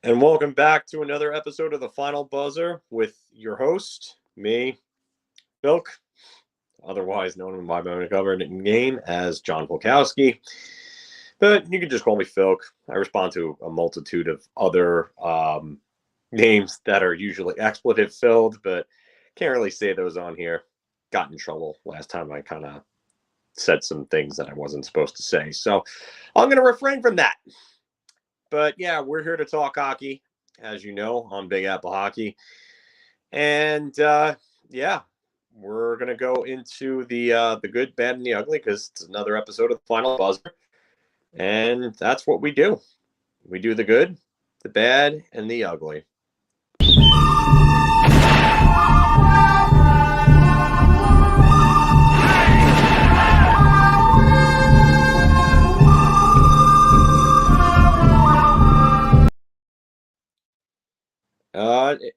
And welcome back to another episode of the Final Buzzer with your host, me, Bilk, otherwise known by my covered name as John Polkowski. But you can just call me Filk. I respond to a multitude of other names that are usually expletive filled, but can't really say those on here. Got in trouble last time I kind of said some things that I wasn't supposed to say. So I'm going to refrain from that. But yeah, we're here to talk hockey, as you know, on Big Apple Hockey. And yeah, we're gonna go into the good, bad, and the ugly because it's another episode of the Final Buzzer, and that's what we do. We do the good, the bad, and the ugly.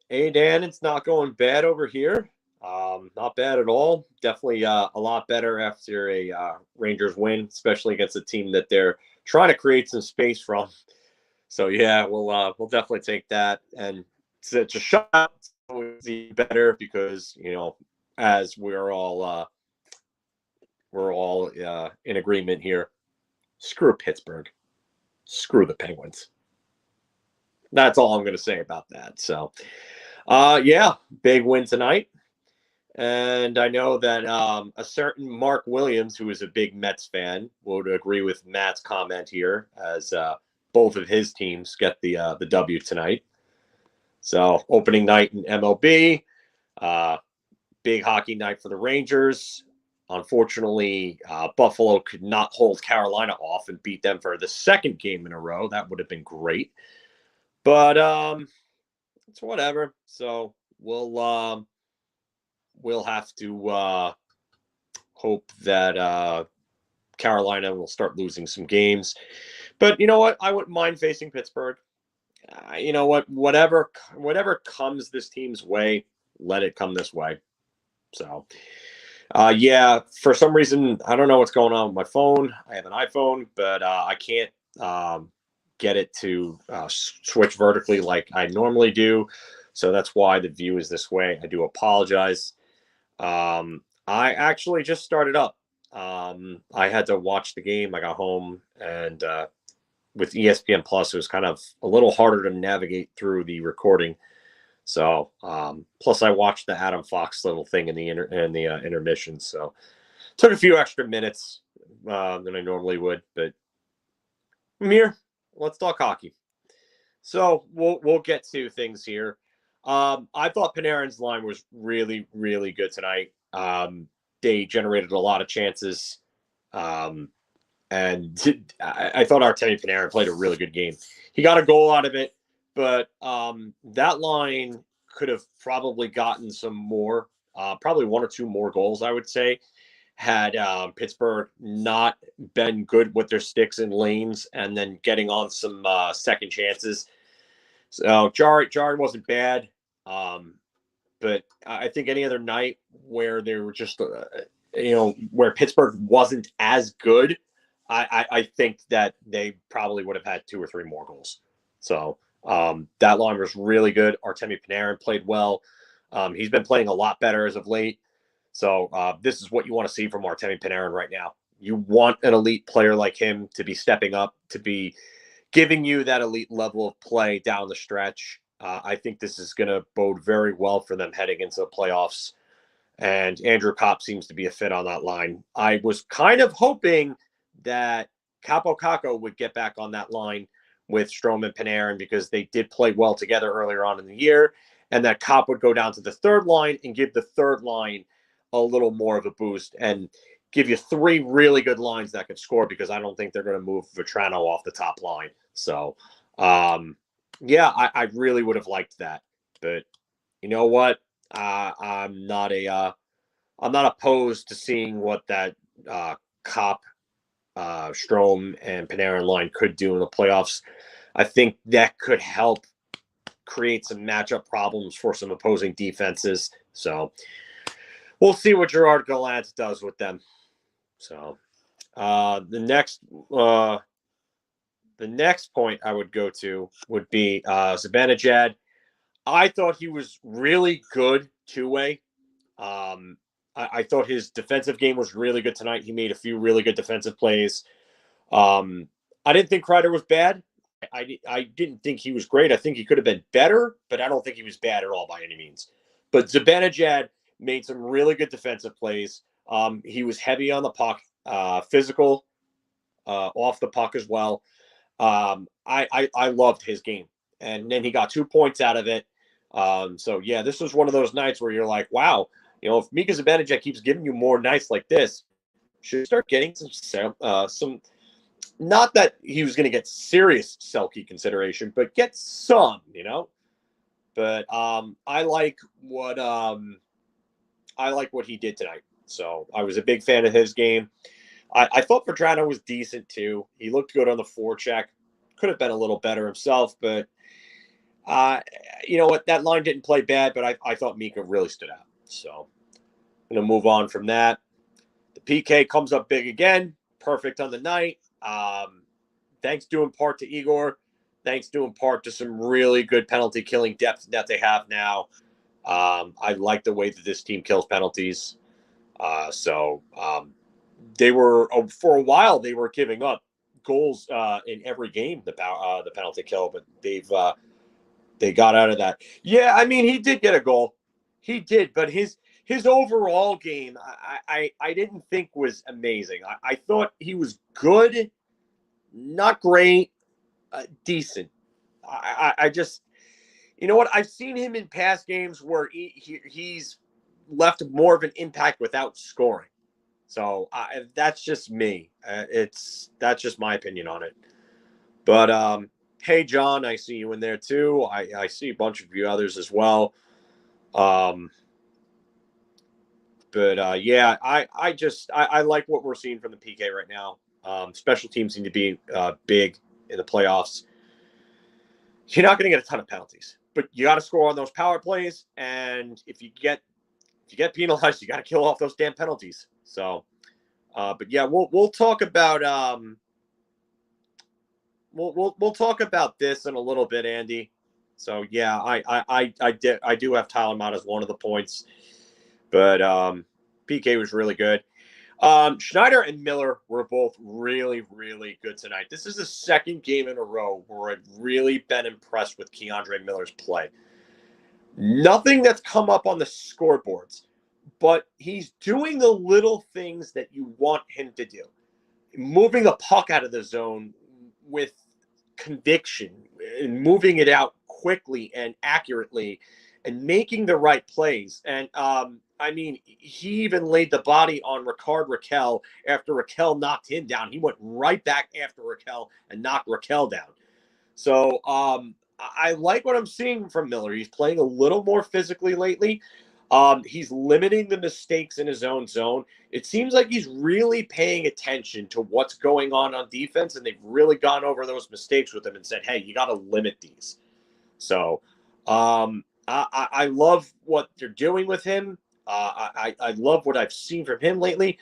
Hey Dan, it's not going bad over here. Not bad at all. Definitely a lot better after a Rangers win, especially against a team that they're trying to create some space from. So yeah, we'll definitely take that, and it's a shot. It's better because as we're all in agreement here. Screw Pittsburgh. Screw the Penguins. That's all I'm going to say about that. So, yeah, big win tonight. And I know that a certain Mark Williams, who is a big Mets fan, would agree with Matt's comment here, as both of his teams get the W tonight. So opening night in MLB, big hockey night for the Rangers. Unfortunately, Buffalo could not hold Carolina off and beat them for the second game in a row. That would have been great, but it's whatever. So we'll have to hope that Carolina will start losing some games. But you know what? I wouldn't mind facing Pittsburgh. You know what? Whatever comes this team's way, let it come this way. So, yeah, for some reason, I don't know what's going on with my phone. I have an iPhone, but I can't get it to switch vertically like I normally do. So that's why the view is this way. I do apologize. I actually just started up. I had to watch the game. I got home, and with ESPN Plus, it was kind of a little harder to navigate through the recording. So, plus I watched the Adam Fox little thing in the intermission. So, took a few extra minutes than I normally would. But I'm here. Let's talk hockey. So we'll get to things here. I thought Panarin's line was really, really good tonight. They generated a lot of chances. And I thought Artemi Panarin played a really good game. He got a goal out of it, but that line could have probably gotten some more, probably one or two more goals, I would say, had Pittsburgh not been good with their sticks and lanes and then getting on some second chances. So Jarry wasn't bad, but I think any other night where they were just, where Pittsburgh wasn't as good, I think that they probably would have had two or three more goals. So that line was really good. Artemi Panarin played well. He's been playing a lot better as of late. So this is what you want to see from Artemi Panarin right now. You want an elite player like him to be stepping up, to be giving you that elite level of play down the stretch. I think this is going to bode very well for them heading into the playoffs. And Andrew Kopp seems to be a fit on that line. I was kind of hoping that Capo Caco would get back on that line with Strome and Panarin because they did play well together earlier on in the year, and that Kopp would go down to the third line and give the third line a little more of a boost and give you three really good lines that could score, because I don't think they're going to move Vetrano off the top line. So, yeah, I really would have liked that. But you know what? I'm not opposed to seeing what that Kopp, Strome, and Panarin line could do in the playoffs. I think that could help create some matchup problems for some opposing defenses. So we'll see what Gerard Gallant does with them. So the The next point I would go to would be Zibanejad. I thought he was really good two-way. I thought his defensive game was really good tonight. He made a few really good defensive plays. Um, I didn't think Kreider was bad. I didn't think he was great. I think he could have been better, but I don't think he was bad at all by any means. But Zibanejad made some really good defensive plays. He was heavy on the puck, physical, off the puck as well. I loved his game, and then he got 2 points out of it. So yeah, this was one of those nights where you're like, wow, if Mika Zibanejad keeps giving you more nights like this, should start getting some. Not that he was going to get serious Selke consideration, but get some. But I like what he did tonight. So I was a big fan of his game. I thought Petrano was decent too. He looked good on the forecheck. Could have been a little better himself, but you know what? That line didn't play bad, but I thought Mika really stood out. So I'm going to move on from that. The PK comes up big again. Perfect on the night. Thanks due in part to Igor. Thanks due in part to some really good penalty killing depth that they have now. I like the way that this team kills penalties. They were for a while they were giving up goals in every game, the penalty kill, but they got out of that. Yeah, I mean, he did get a goal. He did, but his overall game I didn't think was amazing. I thought he was good, not great, decent. I just, you know what? I've seen him in past games where he's left more of an impact without scoring. So that's just me. That's just my opinion on it. But hey, John, I see you in there too. I see a bunch of you others as well. Yeah, I like what we're seeing from the PK right now. Special teams seem to be big in the playoffs. You're not going to get a ton of penalties, but you got to score on those power plays. And if you get penalized, you got to kill off those damn penalties. So, but yeah, we'll talk about we'll talk about this in a little bit, Andy. So yeah, I do have Tyler Mott as one of the points, but PK was really good. Schneider and Miller were both really, really good tonight. This is the second game in a row where I've really been impressed with Keandre Miller's play. Nothing that's come up on the scoreboards, but he's doing the little things that you want him to do. Moving the puck out of the zone with conviction and moving it out quickly and accurately and making the right plays. And I mean, he even laid the body on Ricard Raquel after Raquel knocked him down. He went right back after Raquel and knocked Raquel down. So I like what I'm seeing from Miller. He's playing a little more physically lately. He's limiting the mistakes in his own zone. It seems like he's really paying attention to what's going on defense, and they've really gone over those mistakes with him and said, hey, you got to limit these. So I love what they're doing with him. I love what I've seen from him lately.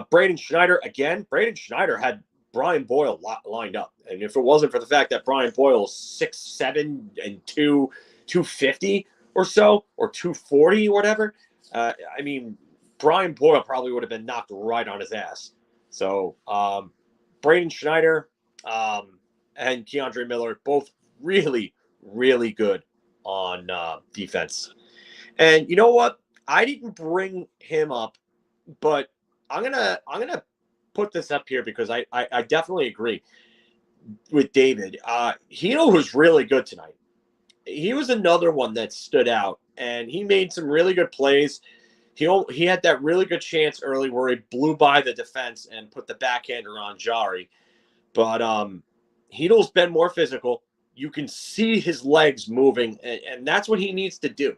Braden Schneider, again, Braden Schneider had Brian Boyle lined up. And if it wasn't for the fact that Brian Boyle is 6'7" and 250 or so, or 240 or whatever, I mean, Brian Boyle probably would have been knocked right on his ass. So Braden Schneider and Keandre Miller, both really, really good on defense. And you know what? I didn't bring him up, but I'm gonna put this up here because I definitely agree with David. Hino was really good tonight. He was another one that stood out, and he made some really good plays. He had that really good chance early where he blew by the defense and put the backhander on Jari. But Hino's been more physical. You can see his legs moving, and that's what he needs to do.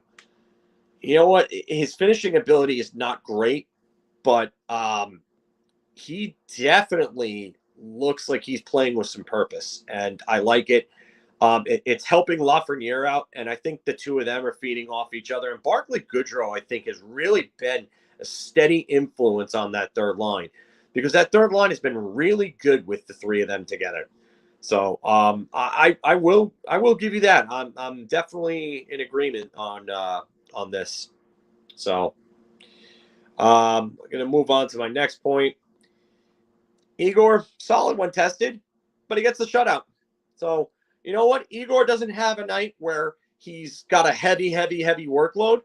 You know what? His finishing ability is not great, but he definitely looks like he's playing with some purpose, and I like it. It's helping Lafreniere out, and I think the two of them are feeding off each other. And Barclay Goodrow, I think, has really been a steady influence on that third line because that third line has been really good with the three of them together. So I will give you that. I'm definitely in agreement on this. So I'm gonna move on to my next point. Igor, solid when tested, but he gets the shutout. So you know what? Igor doesn't have a night where he's got a heavy workload,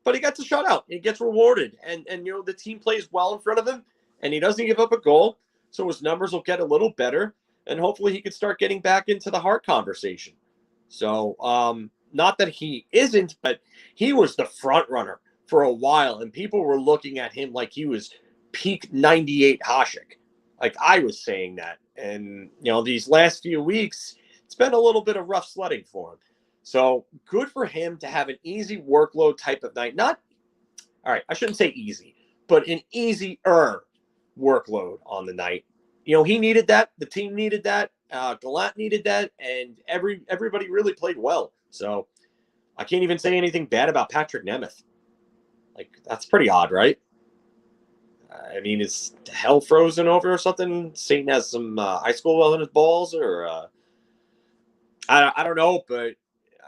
but he gets a shutout. He gets rewarded, and the team plays well in front of him, and he doesn't give up a goal, so his numbers will get a little better, and hopefully he can start getting back into the Hart conversation. So not that he isn't, but he was the front runner for a while, and people were looking at him like he was peak '98 Hasek. Like I was saying that, and these last few weeks, it's been a little bit of rough sledding for him. So good for him to have an easy workload type of night. Not, all right, I shouldn't say easy, but an easier workload on the night. He needed that. The team needed that. Gallant needed that, and everybody really played well. So I can't even say anything bad about Patrick Nemeth. Like, that's pretty odd, right? I mean, is hell frozen over or something? Satan has some ice cold well in his balls, or I don't know, but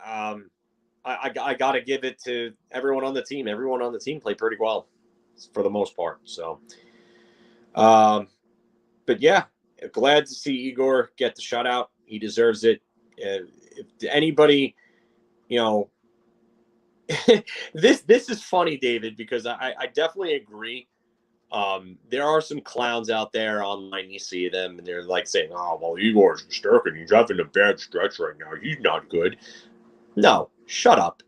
I got to give it to everyone on the team. Everyone on the team played pretty well for the most part. So, but yeah, glad to see Igor get the shutout. He deserves it. If anybody, this is funny, David, because I definitely agree. There are some clowns out there online. You see them, and they're like saying, "Oh, well, Igor's Sturkin. He's having a bad stretch right now. He's not good." No, shut up,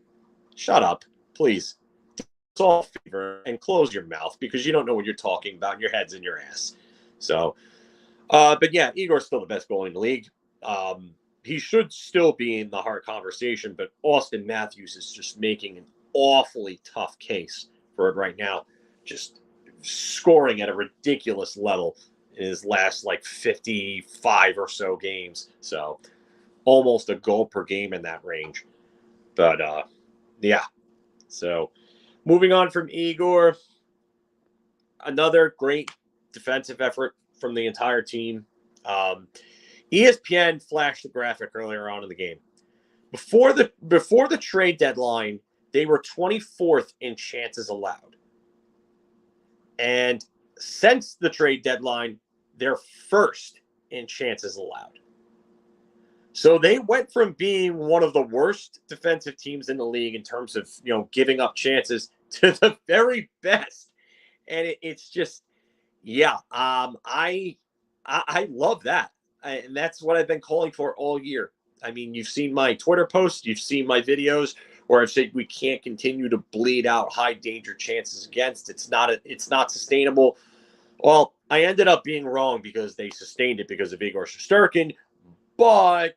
please. It's all fever and close your mouth because you don't know what you're talking about. And your head's in your ass. So, but yeah, Igor's still the best goalie in the league. He should still be in the Hart conversation, but Austin Matthews is just making an awfully tough case for it right now. Just scoring at a ridiculous level in his last 55 or so games. So almost a goal per game in that range. But yeah. So moving on from Igor, another great defensive effort from the entire team. ESPN flashed the graphic earlier on in the game. Before the trade deadline, they were 24th in chances allowed. And since the trade deadline, they're first in chances allowed. So they went from being one of the worst defensive teams in the league in terms of, giving up chances to the very best. And it's just, yeah, I love that. And that's what I've been calling for all year. I mean, you've seen my Twitter posts, you've seen my videos where I've said we can't continue to bleed out high danger chances against. It's not sustainable. Well, I ended up being wrong because they sustained it because of Igor Shesterkin, but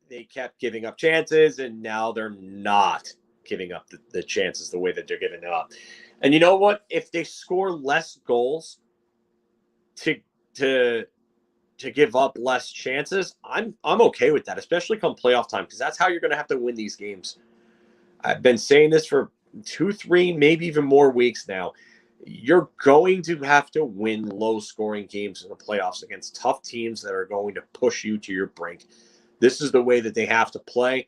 they kept giving up chances, and now they're not giving up the chances the way that they're giving them up. And you know what? If they score less goals to give up less chances, I'm okay with that, especially come playoff time, because that's how you're going to have to win these games. I've been saying this for 2, 3, maybe even more weeks now. You're going to have to win low-scoring games in the playoffs against tough teams that are going to push you to your brink. This is the way that they have to play,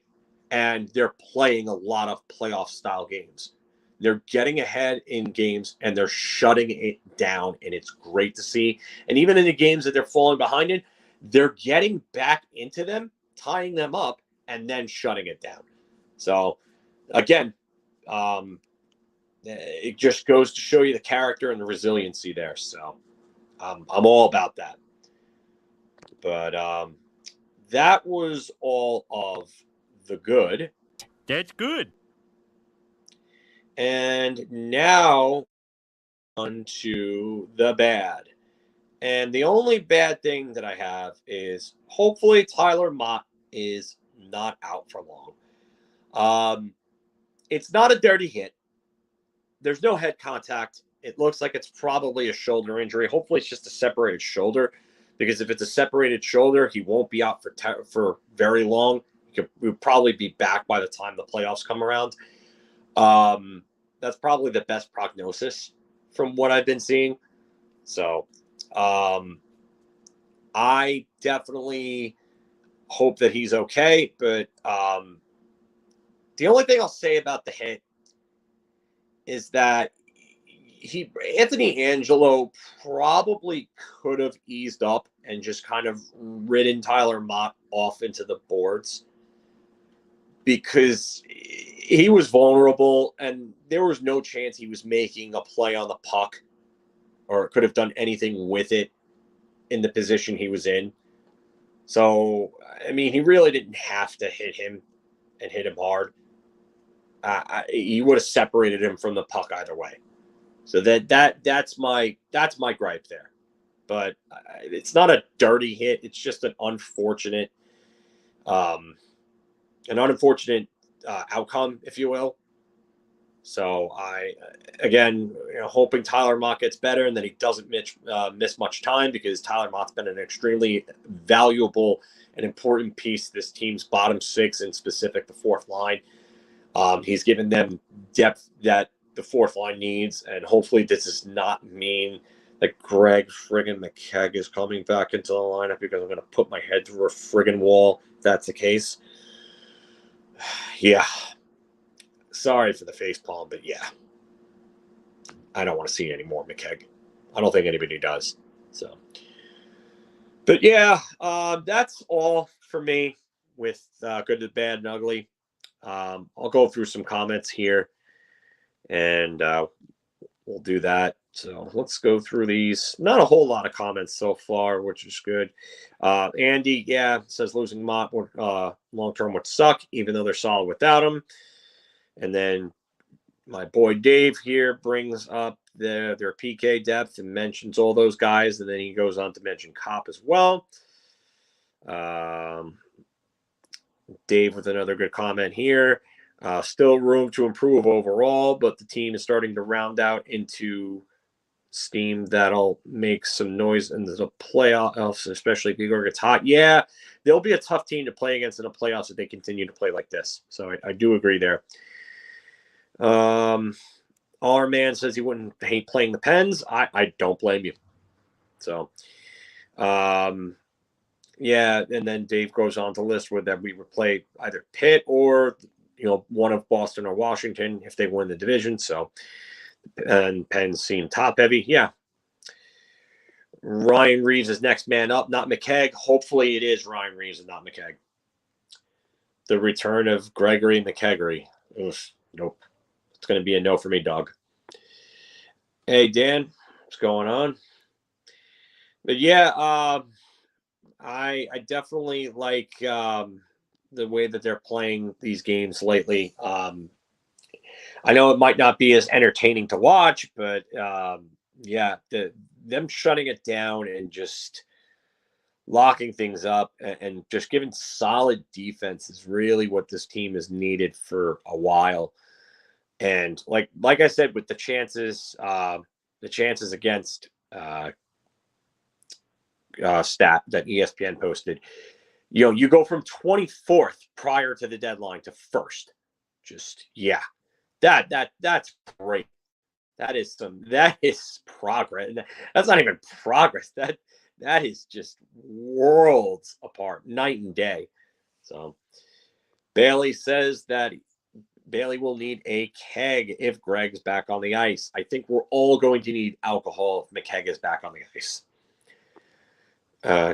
and they're playing a lot of playoff-style games. They're getting ahead in games, and they're shutting it down, and it's great to see. And even in the games that they're falling behind in, they're getting back into them, tying them up, and then shutting it down. So, again, it just goes to show you the character and the resiliency there. So I'm all about that. But that was all of the good. That's good. And now on to the bad. And the only bad thing that I have is hopefully Tyler Mott is not out for long. It's not a dirty hit. There's no head contact. It looks like it's probably a shoulder injury. Hopefully it's just a separated shoulder, because if it's a separated shoulder, he won't be out for very long. He'll probably be back by the time the playoffs come around. That's probably the best prognosis from what I've been seeing. So I definitely hope that he's okay, but the only thing I'll say about the hit is that Anthony Angelo probably could have eased up and just kind of ridden Tyler Mott off into the boards, because he was vulnerable and there was no chance he was making a play on the puck or could have done anything with it in the position he was in. So, I mean, he really didn't have to hit him and hit him hard. He would have separated him from the puck either way. So that's my gripe there. But it's not a dirty hit. It's just an unfortunate um, outcome, if you will. So again, hoping Tyler Mott gets better and that he doesn't miss much time, because Tyler Mott's been an extremely valuable and important piece to this team's bottom six, in specific the fourth line. He's given them depth that the fourth line needs, and hopefully this does not mean that Greg friggin' McKegg is coming back into the lineup, because I'm going to put my head through a friggin' wall if that's the case. Yeah. Sorry for the facepalm, but yeah. I don't want to see any more McKegg. I don't think anybody does. So, but yeah, that's all for me with good, the bad, and ugly. I'll go through some comments here, and we'll do that. So let's go through these. Not a whole lot of comments so far, which is good. Andy, says losing Mott long term would suck, even though they're solid without him. And then my boy Dave here brings up their PK depth and mentions all those guys, and then he goes on to mention Kopp as well. Dave with another good comment here. Still room to improve overall, but the team is starting to round out into steam that'll make some noise in the playoffs, especially if Igor gets hot. Yeah, they'll be a tough team to play against in the playoffs if they continue to play like this. So I do agree there. Our man says he wouldn't hate playing the Pens. I don't blame you. So, yeah, and then Dave goes on to list where that we would play either Pitt or one of Boston or Washington if they win the division. So, and Pens seem top heavy. Yeah. Ryan Reeves is next man up, not McKegg. Hopefully it is Ryan Reeves and not McKegg. The return of Gregory McKeggery. Nope. It's going to be a no for me, dog. Hey, Dan, what's going on? But yeah, I definitely like the way that they're playing these games lately. I know it might not be as entertaining to watch, but yeah, them shutting it down and just locking things up and just giving solid defense is really what this team has needed for a while. And like I said, with the chances against stat that ESPN posted, you go from 24th prior to the deadline to first. Just that's great. That is progress. That's not even progress. That is just worlds apart, night and day. So Bailey says that Bailey will need a keg if Greg's back on the ice. I think we're all going to need alcohol if McKegg is back on the ice.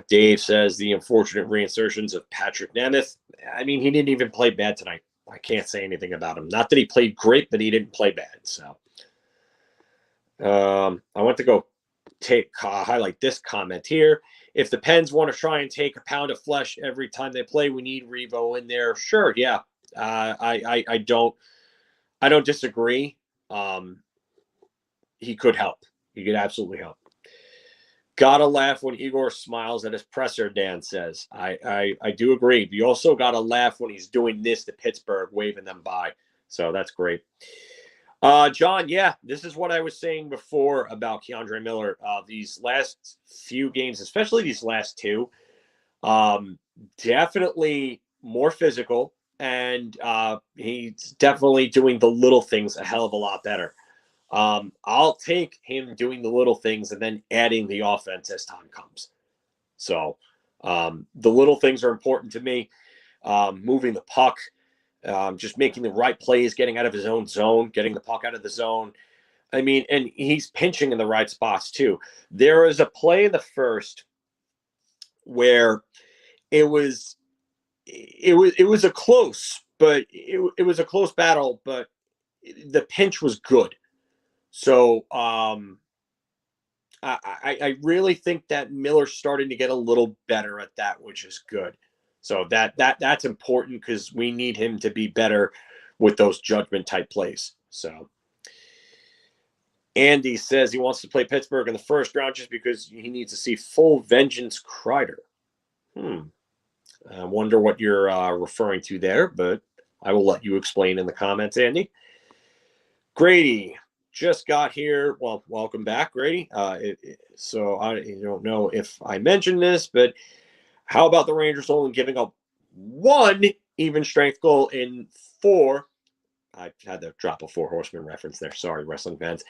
Dave says the unfortunate reinsertions of Patrick Nemeth. I mean, he didn't even play bad tonight. I can't say anything about him. Not that he played great, but he didn't play bad. So I want to go highlight this comment here. If the Pens want to try and take a pound of flesh every time they play, we need Revo in there. Sure, yeah. I don't disagree. He could help. He could absolutely help. Gotta laugh when Igor smiles at his presser, Dan says. I do agree. But you also gotta laugh when he's doing this to Pittsburgh, waving them by. So that's great. John, yeah, this is what I was saying before about Keandre Miller. These last few games, especially these last two, definitely more physical, and he's definitely doing the little things a hell of a lot better. I'll take him doing the little things and then adding the offense as time comes. So the little things are important to me. Moving the puck, just making the right plays, getting out of his own zone, getting the puck out of the zone. I mean, and he's pinching in the right spots too. There was a play in the first where it was it was a close, but it was a close battle, but the pinch was good. So I really think that Miller's starting to get a little better at that, which is good. So that's important because we need him to be better with those judgment type plays. So Andy says he wants to play Pittsburgh in the first round just because he needs to see full vengeance Kreider. I wonder what you're referring to there, but I will let you explain in the comments, Andy. Grady just got here. Well, welcome back, Grady. So I don't know if I mentioned this, but how about the Rangers only giving up one even strength goal in 4? I had to drop a Four Horsemen reference there. Sorry, wrestling fans.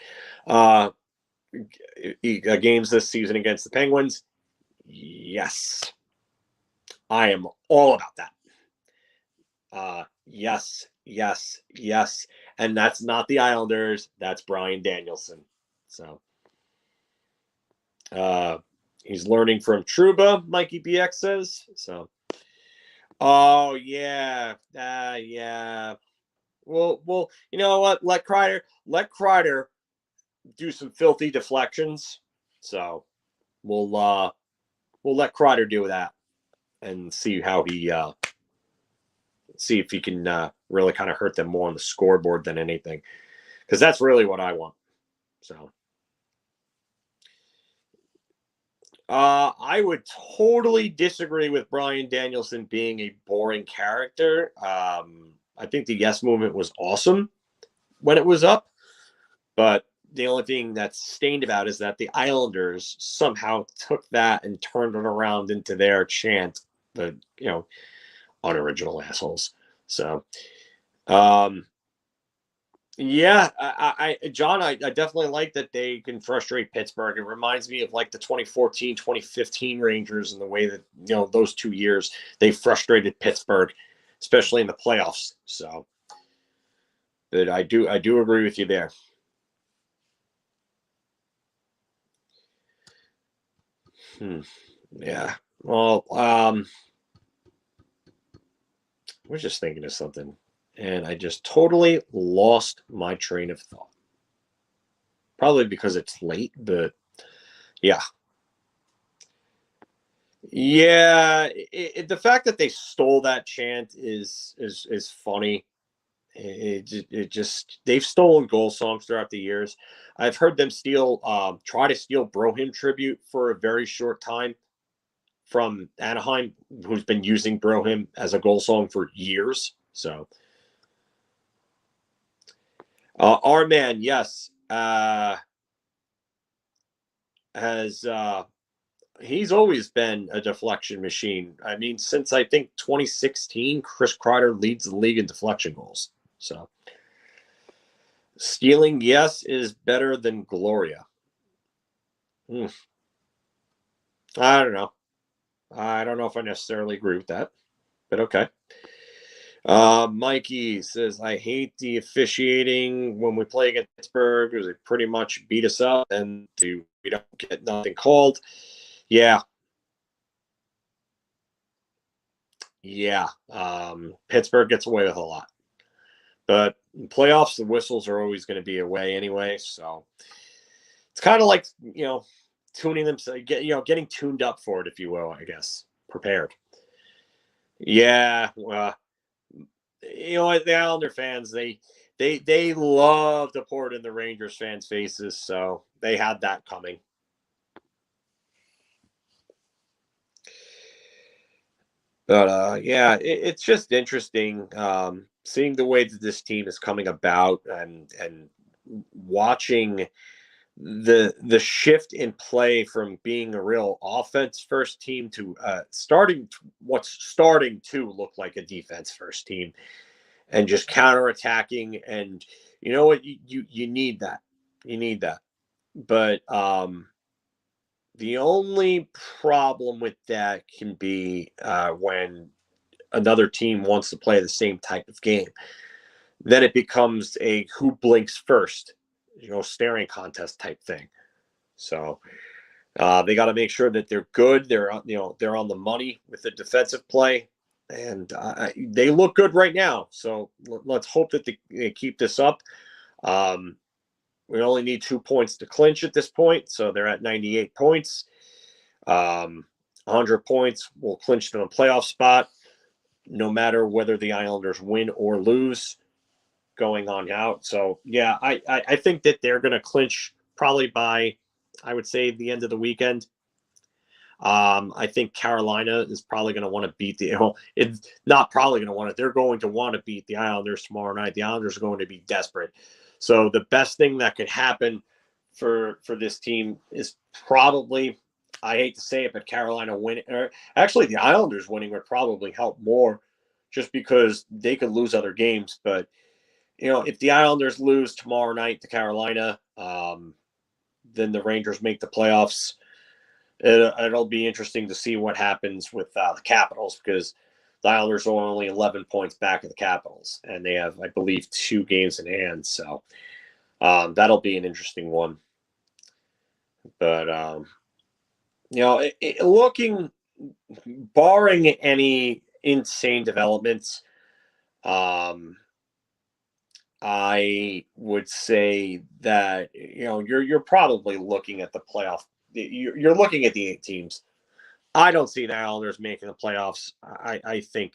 Games this season against the Penguins. Yes, I am all about that. Yes. And that's not the Islanders. That's Brian Danielson. So he's learning from Trouba, Mikey BX says. So oh yeah. Yeah. Well, you know what? Let Kreider do some filthy deflections. So we'll let Kreider do that and see how he see if he can really kind of hurt them more on the scoreboard than anything, because that's really what I want. So I would totally disagree with Brian Danielson being a boring character. I think the Yes Movement was awesome when it was up, but the only thing that's stained about is that the Islanders somehow took that and turned it around into their chant. But unoriginal assholes. So, yeah, John, I definitely like that they can frustrate Pittsburgh. It reminds me of like the 2014, 2015 Rangers and the way that, those 2 years they frustrated Pittsburgh, especially in the playoffs. So, but I do agree with you there. Yeah. Well, I was just thinking of something, and I just totally lost my train of thought. Probably because it's late, but yeah. Yeah, the fact that they stole that chant is funny. It just they've stolen goal songs throughout the years. I've heard them try to steal Brohim tribute for a very short time from Anaheim, who's been using Brohim as a goal song for years. So, our man, yes, has he's always been a deflection machine. I mean, since I think 2016, Chris Kreider leads the league in deflection goals. So stealing, yes, is better than Gloria. I don't know. I don't know if I necessarily agree with that, but okay. Mikey says, I hate the officiating when we play against Pittsburgh because they pretty much beat us up and we don't get nothing called. Yeah. Yeah. Pittsburgh gets away with a lot. But in playoffs, the whistles are always going to be away anyway. So it's kind of like, tuning them, getting tuned up for it, if you will, I guess. Prepared. Yeah. The Islander fans, they love to pour it in the Rangers fans' faces. So they had that coming. But yeah, it's just interesting seeing the way that this team is coming about and watching the shift in play from being a real offense first team to what's starting to look like a defense first team, and just counterattacking. And you know what, you need that, but The only problem with that can be when another team wants to play the same type of game. Then it becomes a who blinks first, staring contest type thing. So they got to make sure that they're good. They're on the money with the defensive play, and they look good right now. So let's hope that they keep this up. We only need 2 points to clinch at this point, so they're at 98 points. 100 points will clinch them a playoff spot, no matter whether the Islanders win or lose going on out. So, yeah, I think that they're going to clinch probably by, I would say, the end of the weekend. I think Carolina is probably going to want to beat it's not probably going to want it. They're going to want to beat the Islanders tomorrow night. The Islanders are going to be desperate. So the best thing that could happen for this team is probably, I hate to say it, but Carolina winning, or actually the Islanders winning would probably help more just because they could lose other games. But, if the Islanders lose tomorrow night to Carolina, then the Rangers make the playoffs. It'll be interesting to see what happens with the Capitals, because the Islanders are only 11 points back of the Capitals, and they have, I believe, 2 games in hand. So that'll be an interesting one. But, looking, barring any insane developments, I would say that, you're probably looking at the playoff. You're looking at the 8 teams. I don't see the Islanders making the playoffs. I think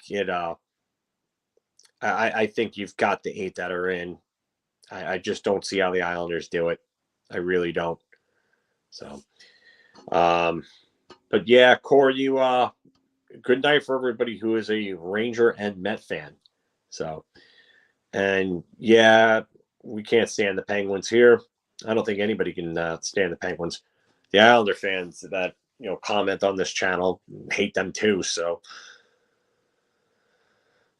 I think you've got the 8 that are in. I just don't see how the Islanders do it. I really don't. So, but yeah, Corey, good night for everybody who is a Ranger and Met fan. So, and yeah, we can't stand the Penguins here. I don't think anybody can stand the Penguins. The Islander fans that comment on this channel hate them too. So,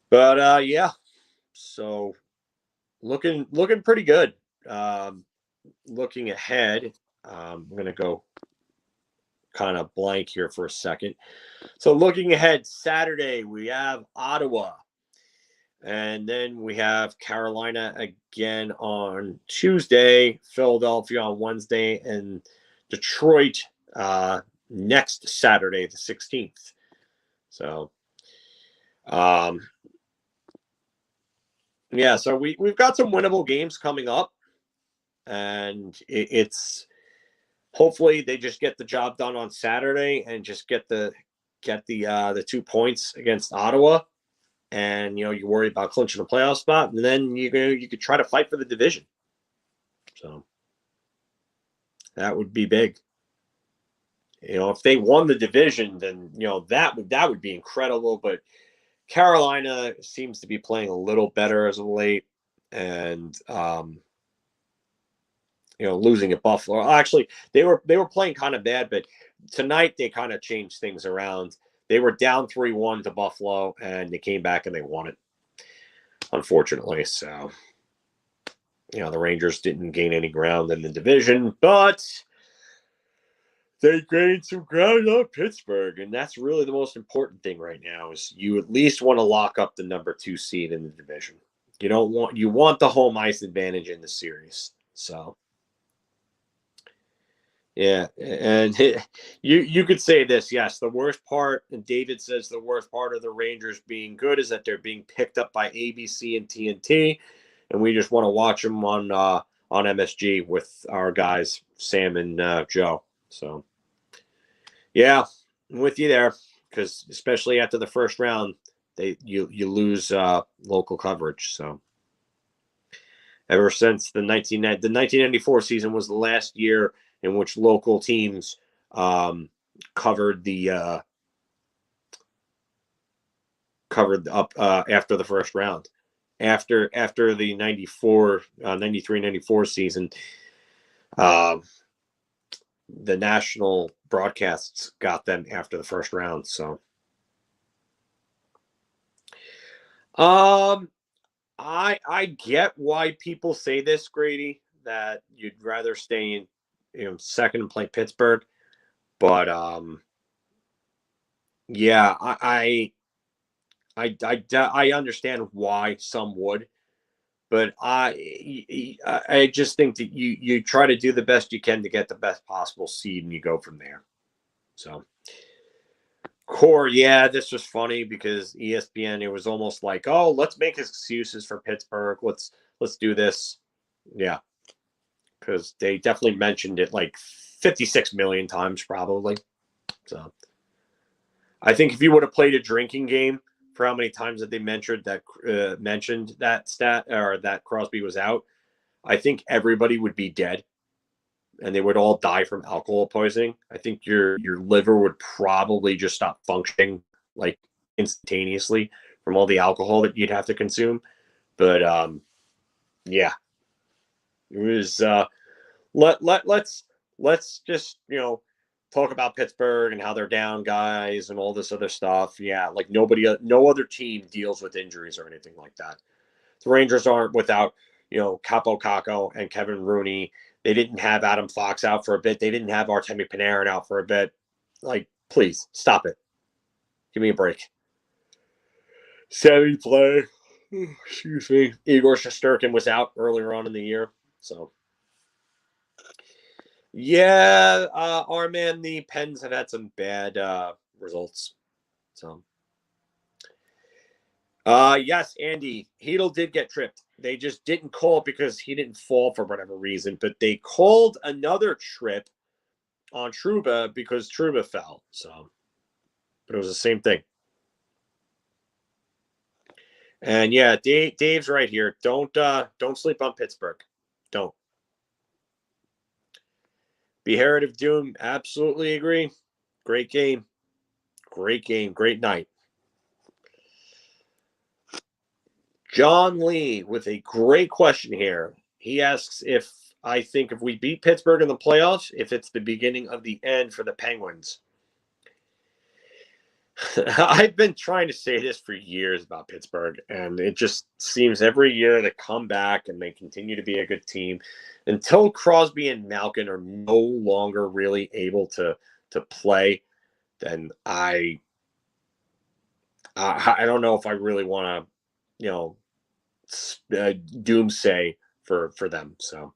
but yeah, so looking pretty good. Looking ahead, I'm gonna go kind of blank here for a second. So looking ahead, Saturday we have Ottawa, and then we have Carolina again on Tuesday, Philadelphia on Wednesday, and Detroit next Saturday, the 16th. So, yeah, so we've got some winnable games coming up, and it's hopefully they just get the job done on Saturday and just get the 2 points against Ottawa, and you worry about clinching a playoff spot, and then you could try to fight for the division. So that would be big. If they won the division, then that would be incredible. But Carolina seems to be playing a little better as of late, and losing at Buffalo. Actually, they were playing kind of bad, but tonight they kind of changed things around. They were down 3-1 to Buffalo, and they came back and they won it, unfortunately. So, the Rangers didn't gain any ground in the division, but they gained some ground on Pittsburgh, and that's really the most important thing right now. Is you at least want to lock up the number 2 seed in the division. You want the home ice advantage in the series. So, yeah, and you could say this. Yes, the worst part, and David says the worst part of the Rangers being good is that they're being picked up by ABC and TNT, and we just want to watch them on MSG with our guys Sam and Joe. So, yeah, I'm with you there, because especially after the first round, you lose local coverage. So, ever since the 1994 season was the last year in which local teams covered up after the first round. After the 93-94 season, the national broadcasts got them after the first round. So, I get why people say this, Grady, that you'd rather stay in, second and play Pittsburgh. But yeah, I understand why some would, but I just think that you try to do the best you can to get the best possible seed, and you go from there. So core, yeah, this was funny because ESPN. It was almost like, oh, let's make excuses for Pittsburgh. Let's do this. Yeah, because they definitely mentioned it like 56 million times, probably. So I think if you would have played a drinking game for how many times that they mentioned that stat or that Crosby was out, I think everybody would be dead and they would all die from alcohol poisoning. I think your liver would probably just stop functioning like instantaneously from all the alcohol that you'd have to consume. But yeah, it was let's just talk about Pittsburgh and how they're down guys and all this other stuff. Yeah, like no other team deals with injuries or anything like that. The Rangers aren't without Capo Caco and Kevin Rooney. They didn't have Adam Fox out for a bit. They didn't have Artemi Panarin out for a bit. Like, please stop it. Give me a break. Semi play. Excuse me. Igor Shesterkin was out earlier on in the year, so. Yeah, our man, the Pens have had some bad results. So, yes, Andy Hedel did get tripped. They just didn't call it because he didn't fall for whatever reason, but they called another trip on Trouba because Trouba fell. So, but it was the same thing. And yeah, Dave's right here. Don't sleep on Pittsburgh. Don't. Beherit of Doom, absolutely agree. Great game. Great game. Great night. John Lee with a great question here. He asks if I think if we beat Pittsburgh in the playoffs, if it's the beginning of the end for the Penguins. I've been trying to say this for years about Pittsburgh, and it just seems every year they come back and they continue to be a good team until Crosby and Malkin are no longer really able to play. Then I don't know if I really want to doomsay for them. So,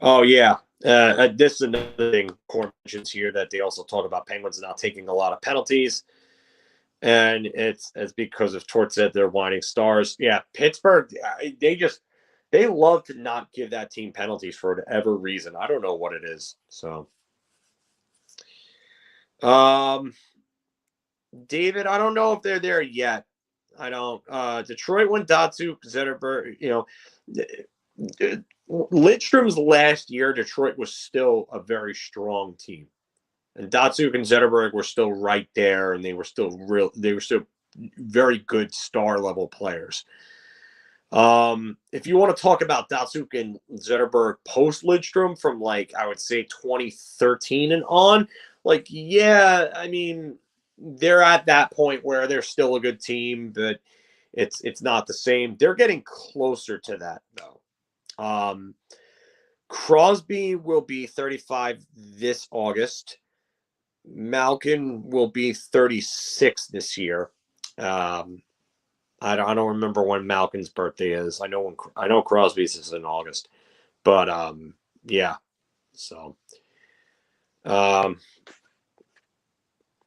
oh yeah, this is another thing Core mentions here that they also talk about Penguins now taking a lot of penalties, and it's because of Tort said they're whining stars. Yeah, Pittsburgh, they love to not give that team penalties for whatever reason. I don't know what it is. So, David, I don't know if they're there yet. I don't. Detroit went Datsuk, Zetterberg. Lidstrom's last year, Detroit was still a very strong team, and Datsuk and Zetterberg were still right there, and they were still very good star level players. If you want to talk about Datsuk and Zetterberg post Lidstrom from I would say 2013 and on, yeah, I mean they're at that point where they're still a good team, but it's not the same. They're getting closer to that though. Crosby will be 35 this August. Malkin will be 36 this year. I don't remember when Malkin's birthday is. I know Crosby's is in August, but yeah. So,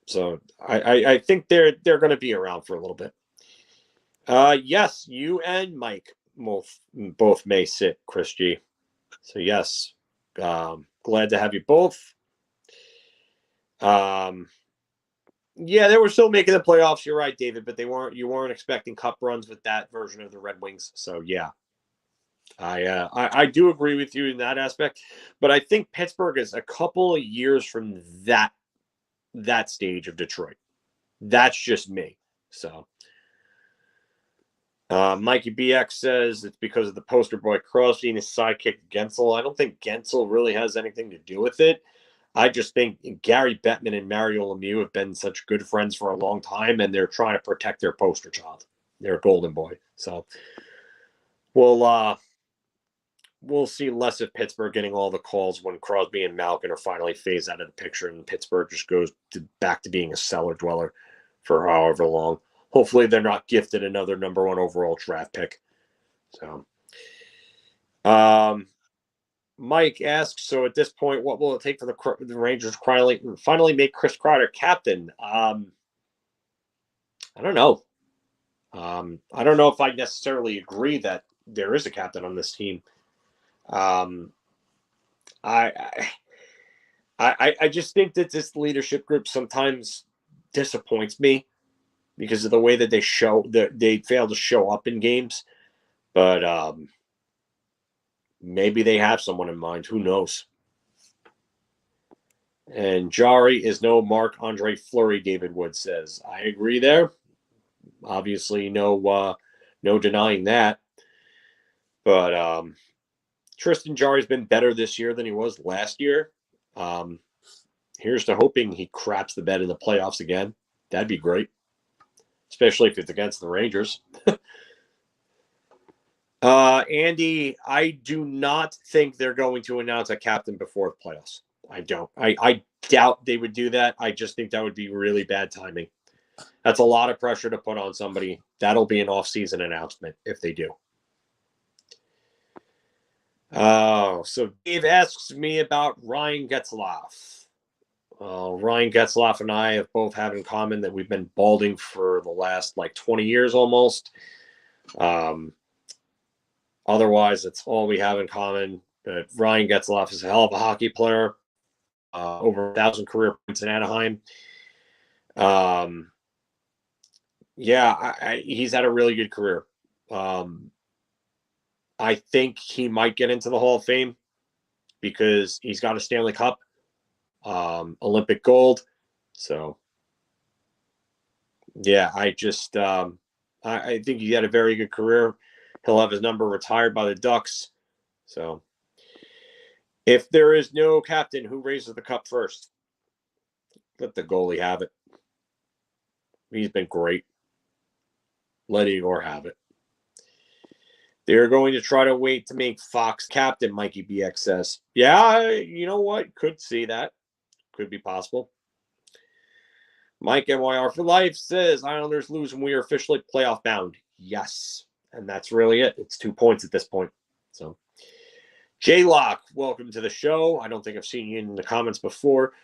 so I think they're going to be around for a little bit. Yes, you and Mike both may sit, Chris G. So yes, glad to have you both. Yeah, they were still making the playoffs. You're right, David, but you weren't expecting cup runs with that version of the Red Wings. So yeah, I do agree with you in that aspect, but I think Pittsburgh is a couple of years from that stage of Detroit. That's just me. So. Mikey BX says it's because of the poster boy Crosby and his sidekick Gensel. I don't think Gensel really has anything to do with it. I just think Gary Bettman and Mario Lemieux have been such good friends for a long time, and they're trying to protect their poster child, their golden boy. So we'll we'll see less of Pittsburgh getting all the calls when Crosby and Malkin are finally phased out of the picture, and Pittsburgh just goes back to being a cellar dweller for however long. Hopefully, they're not gifted another number 1 overall draft pick. So, Mike asks, so at this point, what will it take for the Rangers finally make Chris Kreider captain? I don't know. I don't know if I necessarily agree that there is a captain on this team. I just think that this leadership group sometimes disappoints me because of the way that they fail to show up in games. But maybe they have someone in mind. Who knows? And Jari is no Marc-Andre Fleury, David Wood says. I agree there. Obviously, no denying that. But Tristan Jarry's been better this year than he was last year. Here's to hoping he craps the bed in the playoffs again. That'd be great, especially if it's against the Rangers. Andy, I do not think they're going to announce a captain before the playoffs. I don't. I doubt they would do that. I just think that would be really bad timing. That's a lot of pressure to put on somebody. That'll be an off-season announcement if they do. So Dave asks me about Ryan Getzlaf. Ryan Getzlaf and I have both have in common that we've been balding for the last 20 years almost. Otherwise, that's all we have in common. But Ryan Getzlaf is a hell of a hockey player. Over 1,000 career points in Anaheim. He's had a really good career. I think he might get into the Hall of Fame because he's got a Stanley Cup, Olympic gold. So, yeah, I think he had a very good career. He'll have his number retired by the Ducks. So, if there is no captain, who raises the cup first? Let the goalie have it. He's been great. Let Igor have it. They're going to try to wait to make Fox captain, Mikey BX says. Yeah, you know what? Could see that. Could be possible. Mike NYR for life says Islanders lose and we are officially playoff bound. Yes. And that's really it. It's 2 points at this point. So, J-Lock, welcome to the show. I don't think I've seen you in the comments before.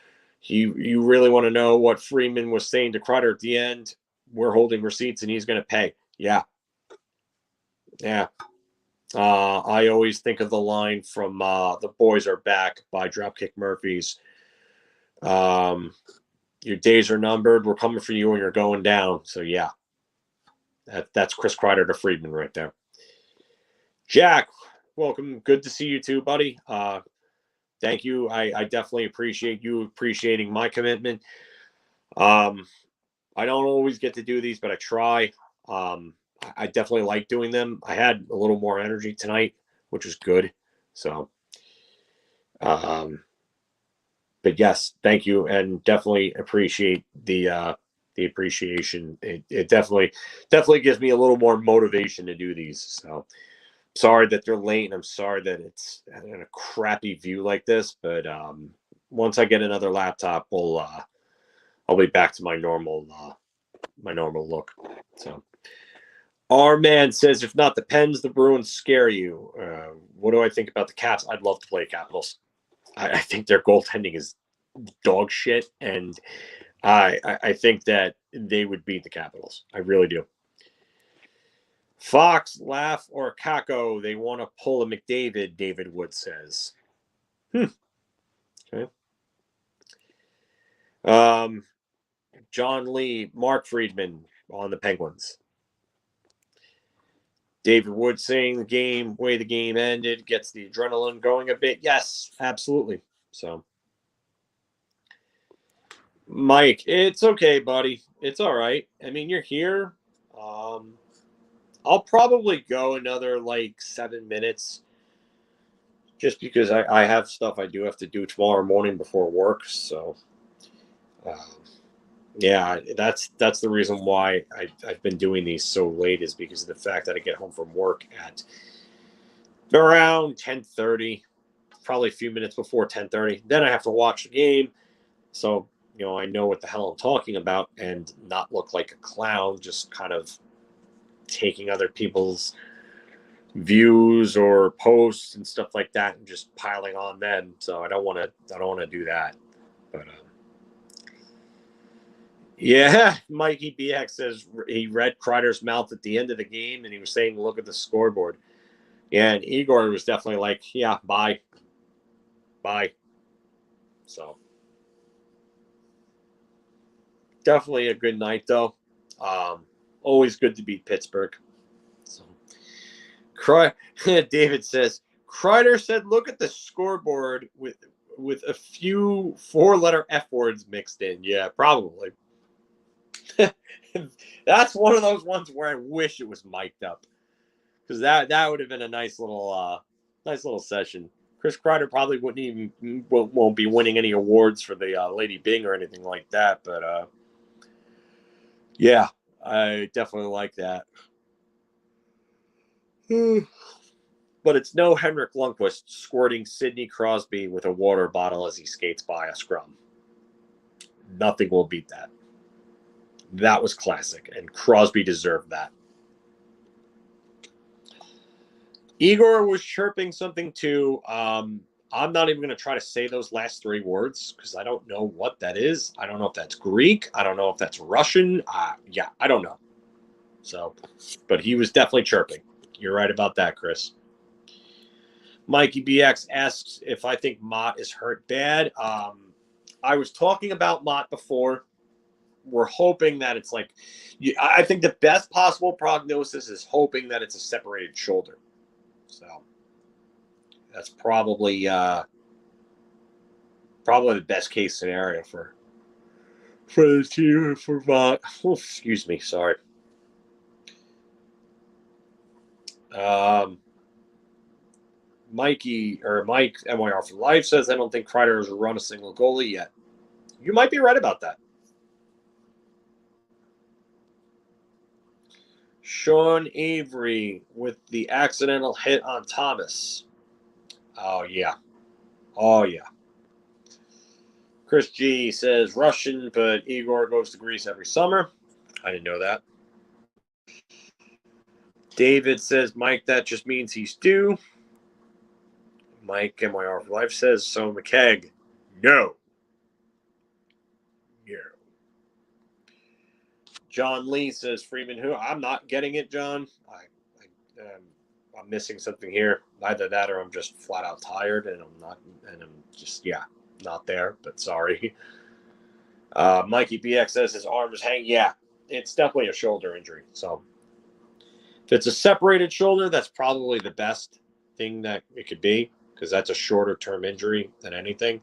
You really want to know what Freeman was saying to Kreider at the end? We're holding receipts and he's going to pay. Yeah. Yeah. I always think of the line from The Boys Are Back by Dropkick Murphys. Your days are numbered. We're coming for you and you're going down. So, yeah. That's Chris Kreider to Friedman right there. Jack, welcome. Good to see you too, buddy. Thank you. I definitely appreciate you appreciating my commitment. I don't always get to do these, but I try. I definitely like doing them. I had a little more energy tonight, which was good. So, but yes, thank you, and definitely appreciate the appreciation. It definitely gives me a little more motivation to do these. So, sorry that they're late, and I'm sorry that it's in a crappy view like this. But once I get another laptop, I'll be back to my normal look. So. Our man says, if not the Pens, the Bruins scare you. What do I think about the Caps? I'd love to play Capitals. I think their goaltending is dog shit, and I think that they would beat the Capitals. I really do. Fox, Laugh, or Kako, they want to pull a McDavid, David Wood says. Okay. John Lee, Mark Friedman on the Penguins. David Wood saying the way the game ended gets the adrenaline going a bit. Yes, absolutely. So, Mike, it's okay, buddy. It's all right. I mean, you're here. I'll probably go another 7 minutes just because I have stuff I do have to do tomorrow morning before work. So, yeah, that's the reason why I've been doing these so late is because of the fact that I get home from work at around 10:30, probably a few minutes before 10:30. Then I have to watch the game. So, I know what the hell I'm talking about and not look like a clown, just kind of taking other people's views or posts and stuff like that and just piling on them. So I don't want to do that. But yeah, Mikey BX says he read Kreider's mouth at the end of the game and he was saying, "Look at the scoreboard." Yeah, and Igor was definitely like, "Yeah, bye." So definitely a good night though. Always good to beat Pittsburgh. So David says Kreider said, "Look at the scoreboard with a few four-letter F words mixed in." Yeah, probably. That's one of those ones where I wish it was mic'd up because that would have been a nice little session. Chris Kreider probably won't be winning any awards for the Lady Bing or anything like that, but yeah, I definitely like that. But it's no Henrik Lundqvist squirting Sidney Crosby with a water bottle as he skates by a scrum. Nothing will beat that. That was classic, and Crosby deserved that. Igor was chirping something too. I'm not even going to try to say those last three words because I don't know what that is. I don't know if that's Greek. I don't know if that's Russian. Yeah, I don't know. So, but he was definitely chirping. You're right about that, Chris. Mikey BX asks if I think Mott is hurt bad. I was talking about Mott before. We're hoping that it's like, I think the best possible prognosis is hoping that it's a separated shoulder. So that's probably the best case scenario for the team for Mott. Oh, excuse me, sorry. Mike MYR for Life says I don't think Kreider has run a single goalie yet. You might be right about that. Sean Avery with the accidental hit on Thomas. Oh yeah. Chris G says Russian, but Igor goes to Greece every summer. I didn't know that. David says, Mike, that just means he's due. Mike, MYR for Life says, so McKegg, no. John Lee says, Freeman, who? I'm not getting it, John. I'm missing something here. Either that or I'm just flat out tired and I'm just, not there, but sorry. Mikey BX says his arm is hanging. Yeah, it's definitely a shoulder injury. So if it's a separated shoulder, that's probably the best thing that it could be because that's a shorter term injury than anything.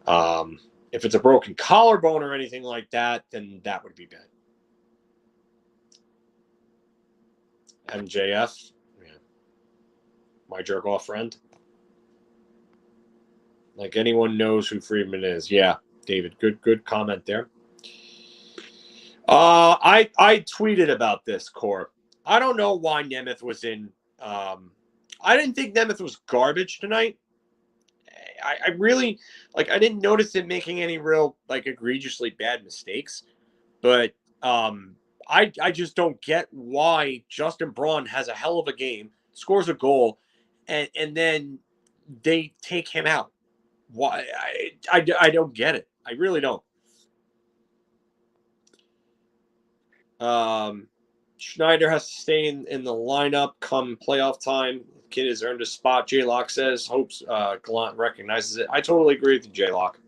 If it's a broken collarbone or anything like that, then that would be bad. MJF, my jerk off friend. Like anyone knows who Friedman is. Yeah, David, good comment there. I tweeted about this, Core. I don't know why Nemeth was in. I didn't think Nemeth was garbage tonight. I really I didn't notice him making any real egregiously bad mistakes, but I just don't get why Justin Braun has a hell of a game, scores a goal, and then they take him out. Why? I don't get it. I really don't. Schneider has to stay in the lineup come playoff time. Kid has earned a spot. J Lock says, hopes Gallant recognizes it. I totally agree with you, J Lock.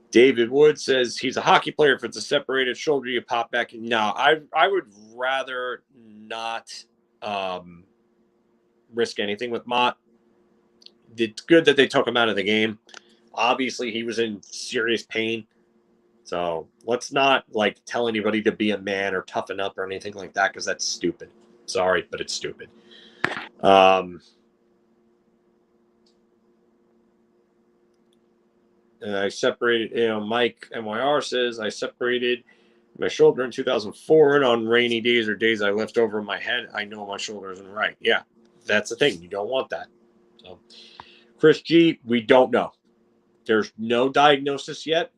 David Wood says he's a hockey player. If it's a separated shoulder, you pop back. No, I would rather not risk anything with Mott. It's good that they took him out of the game. Obviously, he was in serious pain. So let's not tell anybody to be a man or toughen up or anything like that because that's stupid. Sorry, but it's stupid. I separated, Mike MYR says, I separated My shoulder in 2004, and on rainy days or days I lift over my head, I know my shoulder isn't right. Yeah, that's the thing. You don't want that. So, Chris G, we don't know. There's no diagnosis yet.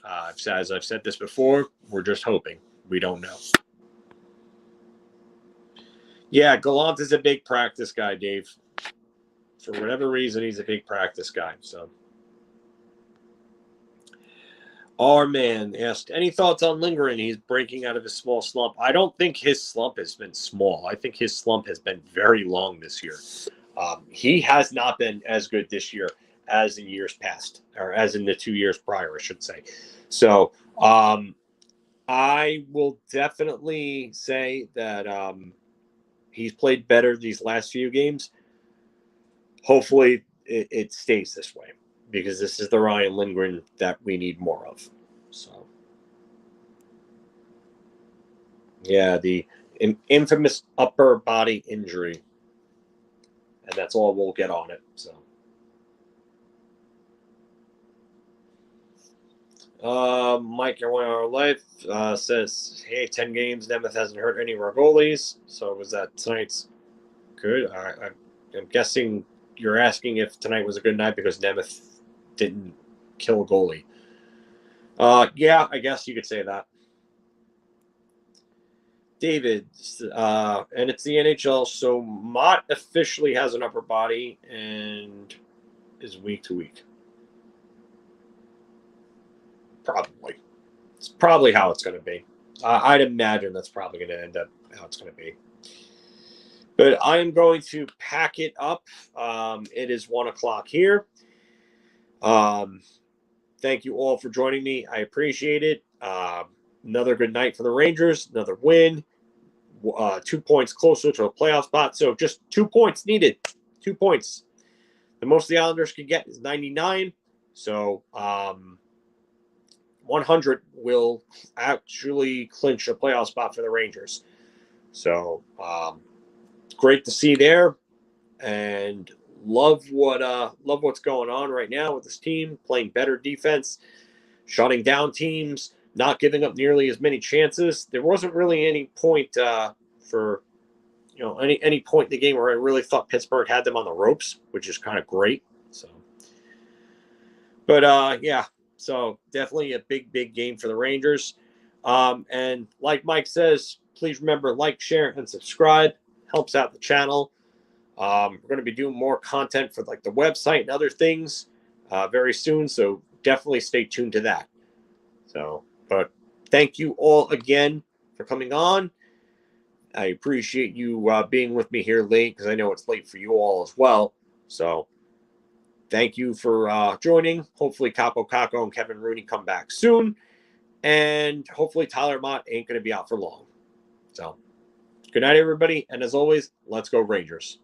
As I've said this before, we're just hoping. We don't know. Yeah, Gallant is a big practice guy, Dave. For whatever reason, he's a big practice guy. So, our man asked, any thoughts on Lindgren? He's breaking out of his small slump. I don't think his slump has been small. I think his slump has been very long this year. He has not been as good this year as in years past, or as in the 2 years prior, I should say. So, I will definitely say that he's played better these last few games. Hopefully, it stays this way because this is the Ryan Lindgren that we need more of. So, yeah, the infamous upper body injury, and that's all we'll get on it. So, Mike, your 1 hour life says, "Hey, 10 games. Nemeth hasn't hurt any of our goalies. So was that tonight's good? I'm guessing you're asking if tonight was a good night because Nemeth didn't kill a goalie. Yeah, I guess you could say that. David, and it's the NHL, so Mott officially has an upper body and is week to week. Probably. It's probably how it's going to be. I'd imagine that's probably going to end up how it's going to be. But I am going to pack it up. It is 1 o'clock here. Thank you all for joining me. I appreciate it. Another good night for the Rangers. Another win. 2 points closer to a playoff spot. So just 2 points needed. 2 points. The most the Islanders can get is 99. So 100 will actually clinch a playoff spot for the Rangers. So great to see there, and love what's going on right now with this team, playing better defense, shutting down teams, not giving up nearly as many chances. There wasn't really any point for any point in the game where I really thought Pittsburgh had them on the ropes, which is kind of great. So, but yeah. So definitely a big game for the Rangers. And like Mike says, please remember, like, share, and subscribe. Helps out the channel. We're going to be doing more content for like the website and other things very soon. So definitely stay tuned to that. So, but thank you all again for coming on. I appreciate you being with me here late because I know it's late for you all as well. So thank you for joining. Hopefully Capo Caco and Kevin Rooney come back soon. And hopefully Tyler Mott ain't going to be out for long. So good night, everybody. And as always, let's go Rangers.